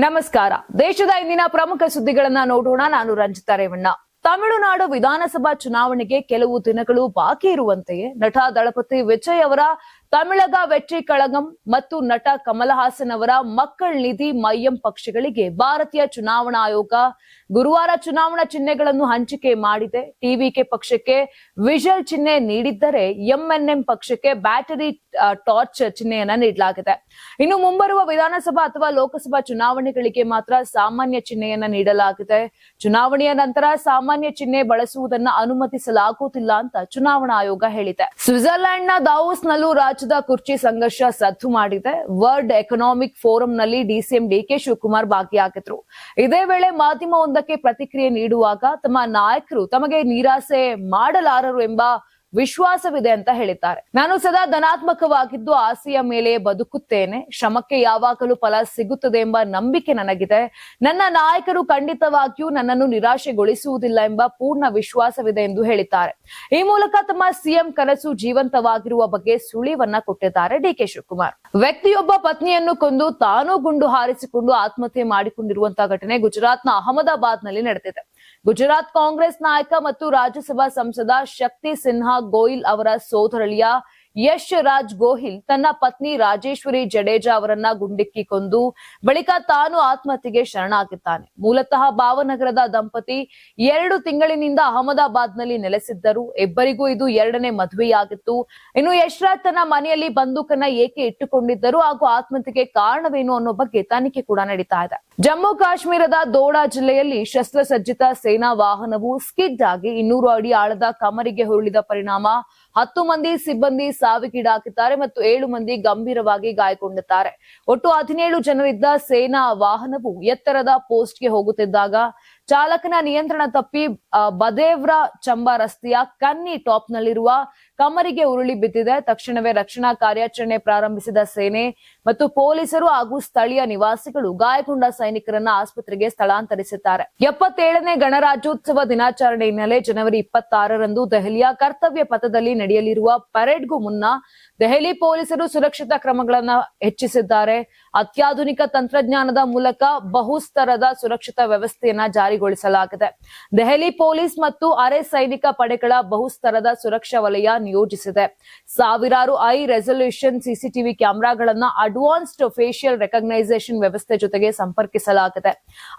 ನಮಸ್ಕಾರ. ದೇಶದ ಇಂದಿನ ಪ್ರಮುಖ ಸುದ್ದಿಗಳನ್ನ ನೋಡೋಣ. ನಾನು ರಂಜಿತಾ ರೇವಣ್ಣ. ತಮಿಳುನಾಡು ವಿಧಾನಸಭಾ ಚುನಾವಣೆಗೆ ಕೆಲವು ದಿನಗಳು ಬಾಕಿ ಇರುವಂತೆಯೇ ನಟ ದಳಪತಿ ವಿಜಯ್ ಅವರ ತಮಿಳಗ ವೆಟ್ರಿ ಕಳಗಂ ಮತ್ತು ನಟ ಕಮಲ್ ಹಾಸನ್ ಅವರ ಮಕ್ಕಳ್ ನಿಧಿ ಮಯ್ಯಂ ಪಕ್ಷಗಳಿಗೆ ಭಾರತೀಯ ಚುನಾವಣಾ ಆಯೋಗ ಗುರುವಾರ ಚುನಾವಣಾ ಚಿಹ್ನೆಗಳನ್ನು ಹಂಚಿಕೆ ಮಾಡಿದೆ. ಟಿವಿಕೆ ಪಕ್ಷಕ್ಕೆ ವಿಜಲ್ ಚಿಹ್ನೆ ನೀಡಿದ್ದರೆ ಎಂಎನ್ಎಂ ಪಕ್ಷಕ್ಕೆ ಬ್ಯಾಟರಿ ಟಾರ್ಚ್ ಚಿಹ್ನೆಯನ್ನ ನೀಡಲಾಗಿದೆ. ಇನ್ನು ಮುಂಬರುವ ವಿಧಾನಸಭಾ ಅಥವಾ ಲೋಕಸಭಾ ಚುನಾವಣೆಗಳಿಗೆ ಮಾತ್ರ ಸಾಮಾನ್ಯ ಚಿಹ್ನೆಯನ್ನ ನೀಡಲಾಗಿದೆ. ಚುನಾವಣೆಯ ನಂತರ ಸಾಮಾನ್ಯ ಚಿಹ್ನೆ ಬಳಸುವುದನ್ನು ಅನುಮತಿಸಲಾಗುವುದಿಲ್ಲ ಅಂತ ಚುನಾವಣಾ ಆಯೋಗ ಹೇಳಿದೆ. ಸ್ವಿಟ್ಜರ್ಲೆಂಡ್ ನ ದಾವೋಸ್ ನಲ್ಲೂ ರಾಜ್ಯದ ಕುರ್ಚಿ ಸಂಘರ್ಷ ಸದ್ದು ಮಾಡಿದೆ. ವರ್ಲ್ಡ್ ಎಕನಾಮಿಕ್ ಫೋರಂನಲ್ಲಿ ಡಿಸಿಎಂ ಡಿಕೆ ಶಿವಕುಮಾರ್ ಭಾಗಿಯಾಗಿದ್ರು. ಇದೇ ವೇಳೆ ಮಾಧ್ಯಮವೊಂದಕ್ಕೆ ಪ್ರತಿಕ್ರಿಯೆ ನೀಡುವಾಗ ತಮ್ಮ ನಾಯಕರು ತಮಗೆ ನಿರಾಸೆ ಮಾಡಲಾರರು ಎಂಬ ವಿಶ್ವಾಸವಿದೆ ಅಂತ ಹೇಳಿದ್ದಾರೆ. ನಾನು ಸದಾ ಧನಾತ್ಮಕವಾಗಿದ್ದು ಆಸೆಯ ಮೇಲೆ ಬದುಕುತ್ತೇನೆ. ಶ್ರಮಕ್ಕೆ ಯಾವಾಗಲೂ ಫಲ ಸಿಗುತ್ತದೆ ಎಂಬ ನಂಬಿಕೆ ನನಗಿದೆ. ನನ್ನ ನಾಯಕರು ಖಂಡಿತವಾಗಿಯೂ ನನ್ನನ್ನು ನಿರಾಶೆಗೊಳಿಸುವುದಿಲ್ಲ ಎಂಬ ಪೂರ್ಣ ವಿಶ್ವಾಸವಿದೆ ಎಂದು ಹೇಳಿದ್ದಾರೆ. ಈ ಮೂಲಕ ತಮ್ಮ ಸಿಎಂ ಕನಸು ಜೀವಂತವಾಗಿರುವ ಬಗ್ಗೆ ಸುಳಿವನ್ನ ಕೊಟ್ಟಿದ್ದಾರೆ ಡಿಕೆ ಶಿವಕುಮಾರ್. ವ್ಯಕ್ತಿಯೊಬ್ಬ ಪತ್ನಿಯನ್ನು ಕೊಂದು ತಾನೂ ಗುಂಡು ಹಾರಿಸಿಕೊಂಡು ಆತ್ಮಹತ್ಯೆ ಮಾಡಿಕೊಂಡಿರುವಂತಹ ಘಟನೆ ಗುಜರಾತ್ನ ಅಹಮದಾಬಾದ್ ನಲ್ಲಿ ನಡೆದಿದೆ. ಗುಜರಾತ್ ಕಾಂಗ್ರೆಸ್ ನಾಯಕ ಮತ್ತು ರಾಜ್ಯಸಭಾ ಸಂಸದ ಶಕ್ತಿ ಸಿನ್ಹಾ ಗೋಹಿಲ್ ಅವರ ಸೋದರಳಿಯ ಯಶ್ ರಾಜ್ ಗೋಹಿಲ್ ತನ್ನ ಪತ್ನಿ ರಾಜೇಶ್ವರಿ ಜಡೇಜಾ ಅವರನ್ನ ಗುಂಡಿಕ್ಕಿ ಕೊಂದು ಬಳಿಕ ತಾನು ಆತ್ಮಹತ್ಯೆಗೆ ಶರಣಾಗಿದ್ದಾನೆ. ಮೂಲತಃ ಭಾವನಗರದ ದಂಪತಿ 2 ತಿಂಗಳಿನಿಂದ ಅಹಮದಾಬಾದ್ ನಲ್ಲಿ ನೆಲೆಸಿದ್ದರು. ಇಬ್ಬರಿಗೂ ಇದು 2ನೇ ಮದುವೆಯಾಗಿತ್ತು. ಇನ್ನು ಯಶ್ ರಾಜ್ ತನ್ನ ಮನೆಯಲ್ಲಿ ಬಂದೂಕನ್ನ ಏಕೆ ಇಟ್ಟುಕೊಂಡಿದ್ದರು ಹಾಗೂ ಆತ್ಮಹತ್ಯೆಗೆ ಕಾರಣವೇನು ಅನ್ನೋ ಬಗ್ಗೆ ತನಿಖೆ ಕೂಡ ನಡೀತಾ ಇದೆ. ಜಮ್ಮು ಕಾಶ್ಮೀರದ ದೋಡಾ ಜಿಲ್ಲೆಯಲ್ಲಿ ಶಸ್ತ್ರಸಜ್ಜಿತ ಸೇನಾ ವಾಹನವು ಸ್ಕಿಡ್ ಆಗಿ 200 ಅಡಿ ಆಳದ ಕಮರಿಗೆ ಉರುಳಿದ ಪರಿಣಾಮ 10 ಮಂದಿ ಸಿಬ್ಬಂದಿ ಸಾವಿಗೀಡಾಗಿದ್ದಾರೆ ಮತ್ತು 7 ಮಂದಿ ಗಂಭೀರವಾಗಿ ಗಾಯಗೊಂಡಿದ್ದಾರೆ. ಒಟ್ಟು 17 ಜನರಿದ್ದ ಸೇನಾ ವಾಹನವು ಎತ್ತರದ ಪೋಸ್ಟ್ಗೆ ಹೋಗುತ್ತಿದ್ದಾಗ ಚಾಲಕನ ನಿಯಂತ್ರಣ ತಪ್ಪಿ ಬದೇವ್ರ ಚಂಬಾ ರಸ್ತೆಯ ಕನ್ನಿ ಟಾಪ್ ನಲ್ಲಿರುವ ಕಮರಿಗೆ ಉರುಳಿ ಬಿದ್ದಿದೆ. ತಕ್ಷಣವೇ ರಕ್ಷಣಾ ಕಾರ್ಯಾಚರಣೆ ಪ್ರಾರಂಭಿಸಿದ ಸೇನೆ ಮತ್ತು ಪೊಲೀಸರು ಹಾಗೂ ಸ್ಥಳೀಯ ನಿವಾಸಿಗಳು ಗಾಯಗೊಂಡ ಸೈನಿಕರನ್ನ ಆಸ್ಪತ್ರೆಗೆ ಸ್ಥಳಾಂತರಿಸಿದ್ದಾರೆ. 77ನೇ ಗಣರಾಜ್ಯೋತ್ಸವ ದಿನಾಚರಣೆ ಹಿನ್ನೆಲೆ ಜನವರಿ 26ರಂದು ದೆಹಲಿಯ ಕರ್ತವ್ಯ ಪಥದಲ್ಲಿ ನಡೆಯಲಿರುವ ಪರೇಡ್ಗೂ ಮುನ್ನ ದೆಹಲಿ ಪೊಲೀಸರು ಸುರಕ್ಷತಾ ಕ್ರಮಗಳನ್ನ ಹೆಚ್ಚಿಸಿದ್ದಾರೆ. ಅತ್ಯಾಧುನಿಕ ತಂತ್ರಜ್ಞಾನದ ಮೂಲಕ ಬಹುಸ್ತರದ ಸುರಕ್ಷತಾ ವ್ಯವಸ್ಥೆಯನ್ನ ಜಾರಿಗೊಳಿಸಲಾಗಿದೆ. ದೆಹಲಿ ಪೊಲೀಸ್ ಮತ್ತು ಅರೆ ಸೈನಿಕ ಪಡೆಗಳ ಬಹುಸ್ತರದ ಸುರಕ್ಷಾ ವಲಯ ನಿಯೋಜಿಸಿದೆ. ಸಾವಿರಾರು ಐ ರೆಸಲ್ಯೂಷನ್ ಸಿಸಿಟಿವಿ ಕ್ಯಾಮೆರಾಗಳನ್ನ ಅಡ್ವಾನ್ಸ್ಡ್ ಫೇಶಿಯಲ್ ರೆಕಗ್ನೈಸೇಷನ್ ವ್ಯವಸ್ಥೆ ಜೊತೆಗೆ ಸಂಪರ್ಕಿಸಲಾಗಿದೆ.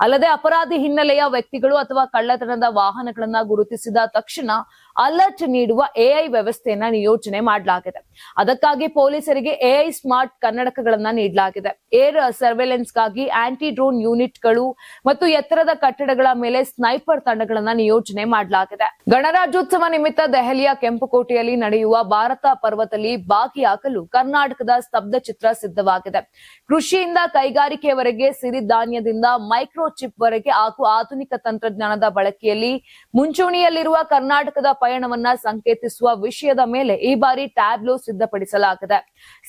ಅಲ್ಲದೆ ಅಪರಾಧಿ ಹಿನ್ನೆಲೆಯ ವ್ಯಕ್ತಿಗಳು ಅಥವಾ ಕಳ್ಳತನದ ವಾಹನಗಳನ್ನ ಗುರುತಿಸಿದ ತಕ್ಷಣ ಅಲರ್ಟ್ ನೀಡುವ ಎಐ ವ್ಯವಸ್ಥೆಯನ್ನ ನಿಯೋಜನೆ ಮಾಡಲಾಗಿದೆ. ಅದಕ್ಕಾಗಿ ಪೊಲೀಸರಿಗೆ ಎಐ ಸ್ಮಾರ್ಟ್ ಕನ್ನಡಕಗಳನ್ನ ನೀಡಲಾಗಿದೆ. ಏರ್ ಸರ್ವೆಲೆನ್ಸ್ಗಾಗಿ ಆಂಟಿ ಡ್ರೋನ್ ಯೂನಿಟ್ಗಳು ಮತ್ತು ಎತ್ತರದ ಕಟ್ಟಡಗಳ ಮೇಲೆ ಸ್ನೈಪರ್ ತಂಡಗಳನ್ನ ನಿಯೋಜನೆ ಮಾಡಲಾಗಿದೆ. ಗಣರಾಜ್ಯೋತ್ಸವ ನಿಮಿತ್ತ ದೆಹಲಿಯ ಕೆಂಪುಕೋಟೆಯಲ್ಲಿ ನಡೆಯುವ ಭಾರತ ಪರ್ವದಲ್ಲಿ ಭಾಗಿಯಾಗಲು ಕರ್ನಾಟಕದ ಸ್ತಬ್ಧ ಚಿತ್ರ ಸಿದ್ಧವಾಗಿದೆ. ಕೃಷಿಯಿಂದ ಕೈಗಾರಿಕೆಯವರೆಗೆ ಸಿರಿಧಾನ್ಯದಿಂದ ಮೈಕ್ರೋ ಚಿಪ್ ವರೆಗೆ ಹಾಗೂ ಆಧುನಿಕ ತಂತ್ರಜ್ಞಾನದ ಬಳಕೆಯಲ್ಲಿ ಮುಂಚೂಣಿಯಲ್ಲಿರುವ ಕರ್ನಾಟಕದ ಪಯಣವನ್ನ ಸಂಕೇತಿಸುವ ವಿಷಯದ ಮೇಲೆ ಈ ಬಾರಿ ಟ್ಯಾಬ್ಲೋ ಸಿದ್ಧಪಡಿಸಲಾಗಿದೆ.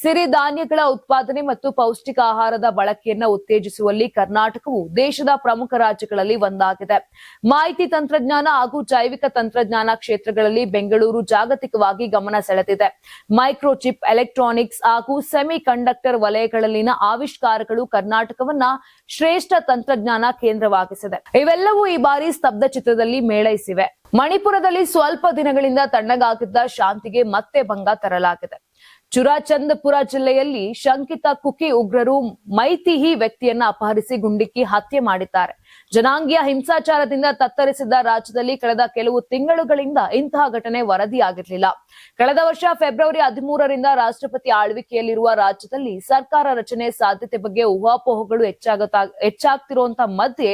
ಸಿರಿಧಾನ್ಯಗಳ ಉತ್ಪಾದನೆ ಮತ್ತು ಪೌಷ್ಟಿಕ ಆಹಾರದ ಬಳಕೆಯನ್ನ ಉತ್ತೇಜಿಸುವಲ್ಲಿ ಕರ್ನಾಟಕವು ದೇಶದ ಪ್ರಮುಖ ರಾಜ್ಯಗಳಲ್ಲಿ ಒಂದಾಗಿದೆ. ಮಾಹಿತಿ ತಂತ್ರಜ್ಞಾನ ಹಾಗೂ ಜೈವಿಕ ತಂತ್ರಜ್ಞಾನ ಕ್ಷೇತ್ರಗಳಲ್ಲಿ ಬೆಂಗಳೂರು ಜಾಗತಿಕವಾಗಿ ಗಮನ ಸೆಳೆದಿದೆ. ಮೈಕ್ರೋಚಿಪ್, ಎಲೆಕ್ಟ್ರಾನಿಕ್ಸ್ ಹಾಗೂ ಸೆಮಿ ಕಂಡಕ್ಟರ್ ವಲಯಗಳಲ್ಲಿನ ಆವಿಷ್ಕಾರಗಳು ಕರ್ನಾಟಕವನ್ನ ಶ್ರೇಷ್ಠ ತಂತ್ರಜ್ಞಾನ ಕೇಂದ್ರವಾಗಿಸಿದೆ. ಇವೆಲ್ಲವೂ ಈ ಬಾರಿ ಸ್ತಬ್ಧ ಚಿತ್ರದಲ್ಲಿ ಮೇಳೈಸಿವೆ. ಮಣಿಪುರದಲ್ಲಿ ಸ್ವಲ್ಪ ದಿನಗಳಿಂದ ತಣ್ಣಗಾಗಿದ್ದ ಶಾಂತಿಗೆ ಮತ್ತೆ ಭಂಗ ತರಲಾಗಿದೆ. ಚುರಾಚಂದಪುರ ಜಿಲ್ಲೆಯಲ್ಲಿ ಶಂಕಿತ ಕುಕಿ ಉಗ್ರರು ಮೈತಿಹಿ ವ್ಯಕ್ತಿಯನ್ನ ಅಪಹರಿಸಿ ಗುಂಡಿಕ್ಕಿ ಹತ್ಯೆ ಮಾಡಿದ್ದಾರೆ. ಜನಾಂಗೀಯ ಹಿಂಸಾಚಾರದಿಂದ ತತ್ತರಿಸಿದ್ದ ರಾಜ್ಯದಲ್ಲಿ ಕಳೆದ ಕೆಲವು ತಿಂಗಳುಗಳಿಂದ ಇಂತಹ ಘಟನೆ ವರದಿಯಾಗಿರಲಿಲ್ಲ. ಕಳೆದ ವರ್ಷ ಫೆಬ್ರವರಿ 13ರಿಂದ ರಾಷ್ಟ್ರಪತಿ ಆಳ್ವಿಕೆಯಲ್ಲಿರುವ ರಾಜ್ಯದಲ್ಲಿ ಸರ್ಕಾರ ರಚನೆ ಸಾಧ್ಯತೆ ಬಗ್ಗೆ ಊಹಾಪೋಹಗಳು ಹೆಚ್ಚಾಗ್ತಿರುವಂತಹ ಮಧ್ಯೆ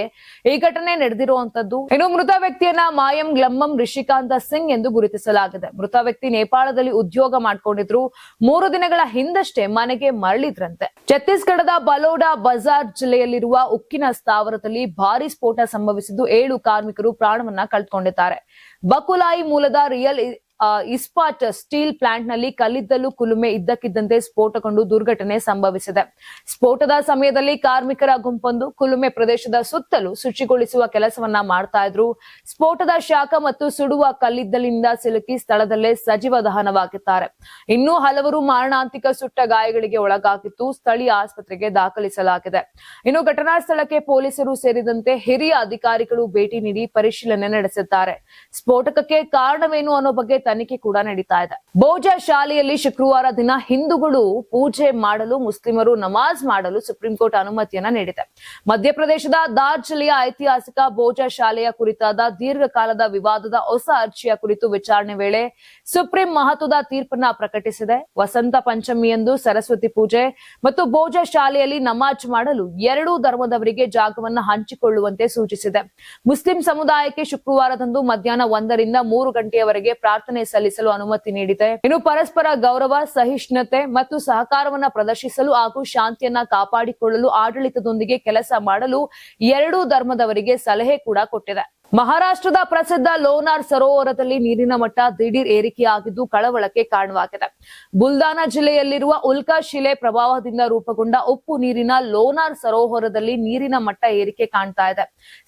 ಈ ಘಟನೆ ನಡೆದಿರುವಂತದ್ದು. ಇನ್ನು ಮೃತ ವ್ಯಕ್ತಿಯನ್ನ ಮಾಯಂ ಗ್ಲಮ್ಮಂ ರಿಷಿಕಾಂತ ಸಿಂಗ್ ಎಂದು ಗುರುತಿಸಲಾಗಿದೆ. ಮೃತ ವ್ಯಕ್ತಿ ನೇಪಾಳದಲ್ಲಿ ಉದ್ಯೋಗ ಮಾಡ್ಕೊಂಡಿದ್ರು. 3 ದಿನಗಳ ಹಿಂದಷ್ಟೇ ಮನೆಗೆ ಮರಳಿದ್ರಂತೆ. ಛತ್ತೀಸ್ಗಢದ ಬಲೋಡಾ ಬಜಾರ್ ಜಿಲ್ಲೆಯಲ್ಲಿರುವ ಉಕ್ಕಿನ ಸ್ಥಾವರದಲ್ಲಿ ಭಾರಿ ಸ್ಫೋಟ ಸಂಭವಿಸಿದ್ದು 7 ಕಾರ್ಮಿಕರು ಪ್ರಾಣವನ್ನ ಕಳೆದುಕೊಂಡಿದ್ದಾರೆ. ಬಕುಲಾಯಿ ಮೂಲದ ರಿಯಲ್ ಇಸ್ಪಾಟ್ ಸ್ಟೀಲ್ ಪ್ಲಾಂಟ್ ನಲ್ಲಿ ಕಲ್ಲಿದ್ದಲು ಕುಲುಮೆ ಇದ್ದಕ್ಕಿದ್ದಂತೆ ಸ್ಫೋಟಗೊಂಡು ದುರ್ಘಟನೆ ಸಂಭವಿಸಿದೆ. ಸ್ಫೋಟದ ಸಮಯದಲ್ಲಿ ಕಾರ್ಮಿಕರ ಗುಂಪೊಂದು ಕುಲುಮೆ ಪ್ರದೇಶದ ಸುತ್ತಲೂ ಶುಚಿಗೊಳಿಸುವ ಕೆಲಸವನ್ನ ಮಾಡ್ತಾ ಇದ್ರು. ಸ್ಫೋಟದ ಶಾಖ ಮತ್ತು ಸುಡುವ ಕಲ್ಲಿದ್ದಲಿನಿಂದ ಸಿಲುಕಿ ಸ್ಥಳದಲ್ಲೇ ಸಜೀವ ದಹನವಾಗಿದ್ದಾರೆ. ಇನ್ನೂ ಹಲವರು ಮಾರಣಾಂತಿಕ ಸುಟ್ಟ ಗಾಯಗಳಿಗೆ ಒಳಗಾಗಿದ್ದು ಸ್ಥಳೀಯ ಆಸ್ಪತ್ರೆಗೆ ದಾಖಲಿಸಲಾಗಿದೆ. ಇನ್ನು ಘಟನಾ ಸ್ಥಳಕ್ಕೆ ಪೊಲೀಸರು ಸೇರಿದಂತೆ ಹಿರಿಯ ಅಧಿಕಾರಿಗಳು ಭೇಟಿ ನೀಡಿ ಪರಿಶೀಲನೆ ನಡೆಸಿದ್ದಾರೆ. ಸ್ಫೋಟಕಕ್ಕೆ ಕಾರಣವೇನು ಅನ್ನೋ ಬಗ್ಗೆ ತನಿಖೆ ಕೂಡ ನಡೀತಾ ಇದೆ. ಬೋಜಾ ಶಾಲೆಯಲ್ಲಿ ಶುಕ್ರವಾರ ದಿನ ಹಿಂದೂಗಳು ಪೂಜೆ ಮಾಡಲು, ಮುಸ್ಲಿಮರು ನಮಾಜ್ ಮಾಡಲು ಸುಪ್ರೀಂ ಕೋರ್ಟ್ ಅನುಮತಿಯನ್ನ ನೀಡಿದೆ. ಮಧ್ಯಪ್ರದೇಶದ ದಾರ್ ಜಿಲ್ಲೆಯ ಐತಿಹಾಸಿಕ ಬೋಜಾ ಶಾಲೆಯ ಕುರಿತಾದ ದೀರ್ಘಕಾಲದ ವಿವಾದದ ಹೊಸ ಅರ್ಜಿಯ ಕುರಿತು ವಿಚಾರಣೆ ವೇಳೆ ಸುಪ್ರೀಂ ಮಹತ್ವದ ತೀರ್ಪನ್ನ ಪ್ರಕಟಿಸಿದೆ. ವಸಂತ ಪಂಚಮಿಯಂದು ಸರಸ್ವತಿ ಪೂಜೆ ಮತ್ತು ಬೋಜಾ ಶಾಲೆಯಲ್ಲಿ ನಮಾಜ್ ಮಾಡಲು ಎರಡೂ ಧರ್ಮದವರಿಗೆ ಜಾಗವನ್ನ ಹಂಚಿಕೊಳ್ಳುವಂತೆ ಸೂಚಿಸಿದೆ. ಮುಸ್ಲಿಂ ಸಮುದಾಯಕ್ಕೆ ಶುಕ್ರವಾರದಂದು ಮಧ್ಯಾಹ್ನ 1 ರಿಂದ 3 ಗಂಟೆಯವರೆಗೆ ಪ್ರಾರ್ಥನೆ ಸಲ್ಲಿಸಲು ಅನುಮತಿ ನೀಡಿದೆ. ಇನ್ನು ಪರಸ್ಪರ ಗೌರವ, ಸಹಿಷ್ಣುತೆ ಮತ್ತು ಸಹಕಾರವನ್ನ ಪ್ರದರ್ಶಿಸಲು ಹಾಗೂ ಶಾಂತಿಯನ್ನ ಕಾಪಾಡಿಕೊಳ್ಳಲು ಆಡಳಿತದೊಂದಿಗೆ ಕೆಲಸ ಮಾಡಲು ಎರಡೂ ಧರ್ಮದವರಿಗೆ ಸಲಹೆ ಕೂಡ ಕೊಟ್ಟಿದೆ. ಮಹಾರಾಷ್ಟ್ರದ ಪ್ರಸಿದ್ಧ ಲೋನಾರ್ ಸರೋವರದಲ್ಲಿ ನೀರಿನ ಮಟ್ಟ ದಿಢೀರ್ ಏರಿಕೆಯಾಗಿದ್ದು ಕಳವಳಕ್ಕೆ ಕಾರಣವಾಗಿದೆ. ಬುಲ್ದಾನಾ ಜಿಲ್ಲೆಯಲ್ಲಿರುವ ಉಲ್ಕಾ ಶಿಲೆ ಪ್ರಭಾವದಿಂದ ರೂಪುಗೊಂಡ ಉಪ್ಪು ನೀರಿನ ಲೋನಾರ್ ಸರೋವರದಲ್ಲಿ ನೀರಿನ ಮಟ್ಟ ಏರಿಕೆ ಕಾಣ್ತಾ ಇದೆ.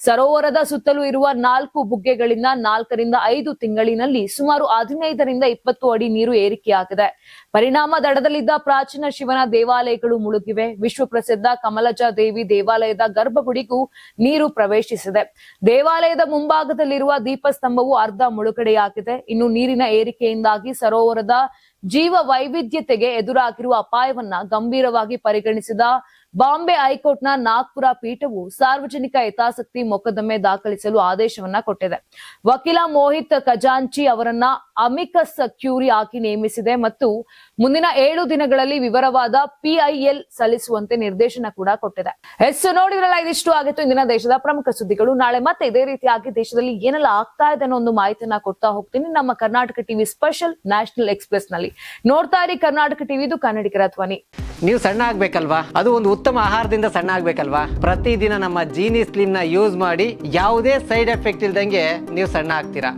ಸರೋವರದ ಸುತ್ತಲೂ ಇರುವ 4 ಬುಗ್ಗೆಗಳಿಂದ 4 ರಿಂದ 5 ತಿಂಗಳಿನಲ್ಲಿ ಸುಮಾರು 15 ರಿಂದ 20 ಅಡಿ ನೀರು ಏರಿಕೆಯಾಗಿದೆ. ಪರಿಣಾಮ ದಡದಲ್ಲಿದ್ದ ಪ್ರಾಚೀನ ಶಿವನ ದೇವಾಲಯಗಳು ಮುಳುಗಿವೆ. ವಿಶ್ವ ಪ್ರಸಿದ್ಧ ಕಮಲಜ ದೇವಿ ದೇವಾಲಯದ ಗರ್ಭಗುಡಿಗೂ ನೀರು ಪ್ರವೇಶಿಸಿದೆ. ದೇವಾಲಯದ ಮುಂಭಾಗದಲ್ಲಿರುವ ದೀಪಸ್ತಂಭವು ಅರ್ಧ ಮುಳುಗಡೆಯಾಗಿದೆ. ಇನ್ನು ನೀರಿನ ಏರಿಕೆಯಿಂದಾಗಿ ಸರೋವರದ ಜೀವ ವೈವಿಧ್ಯತೆಗೆ ಎದುರಾಗಿರುವ ಅಪಾಯವನ್ನ ಗಂಭೀರವಾಗಿ ಪರಿಗಣಿಸಿದ ಬಾಂಬೆ ಹೈಕೋರ್ಟ್ನ ನಾಗ್ಪುರ ಪೀಠವು ಸಾರ್ವಜನಿಕ ಹಿತಾಸಕ್ತಿ ಮೊಕದ್ದಮೆ ದಾಖಲಿಸಲು ಆದೇಶವನ್ನ ಕೊಟ್ಟಿದೆ. ವಕೀಲ ಮೋಹಿತ್ ಖಜಾಂಚಿ ಅವರನ್ನ ಅಮಿಕಸ್ ಕ್ಯೂರಿ ಆಗಿ ನೇಮಿಸಿದೆ ಮತ್ತು ಮುಂದಿನ 7 ದಿನಗಳಲ್ಲಿ ವಿವರವಾದ PIL ಸಲ್ಲಿಸುವಂತೆ ನಿರ್ದೇಶನ ಕೂಡ ಕೊಟ್ಟಿದೆ. ನೋಡಿದ್ರಲ್ಲ, ಇದಿಷ್ಟು ಆಗಿತ್ತು ಇಂದಿನ ದೇಶದ ಪ್ರಮುಖ ಸುದ್ದಿಗಳು. ನಾಳೆ ಮತ್ತೆ ಇದೇ ರೀತಿಯಾಗಿ ದೇಶದಲ್ಲಿ ಏನೆಲ್ಲ ಆಗ್ತಾ ಇದೆ ಅನ್ನೋ ಒಂದು ಮಾಹಿತಿಯನ್ನ ಕೊಡ್ತಾ ಹೋಗ್ತೀನಿ ನಮ್ಮ Karnataka TV special national express ನಲ್ಲಿ. ನೋಡ್ತಾ ಇರಿ ಕರ್ನಾಟಕ ಟಿವಿ, ಇದು ಕನ್ನಡಿಗರ ಧ್ವನಿ. ನೀವು ಸಣ್ಣ ಆಗ್ಬೇಕಲ್ವಾ? ಅದು ಒಂದು ಉತ್ತಮ ಆಹಾರದಿಂದ ಸಣ್ಣ ಆಗ್ಬೇಕಲ್ವಾ? ಪ್ರತಿದಿನ ನಮ್ಮ ಜೀನಿ ಸ್ಲಿಮ್ ನ ಯೂಸ್ ಮಾಡಿ ಯಾವುದೇ ಸೈಡ್ ಎಫೆಕ್ಟ್ ಇಲ್ದಂಗೆ ನೀವು ಸಣ್ಣ ಆಗ್ತೀರಾ.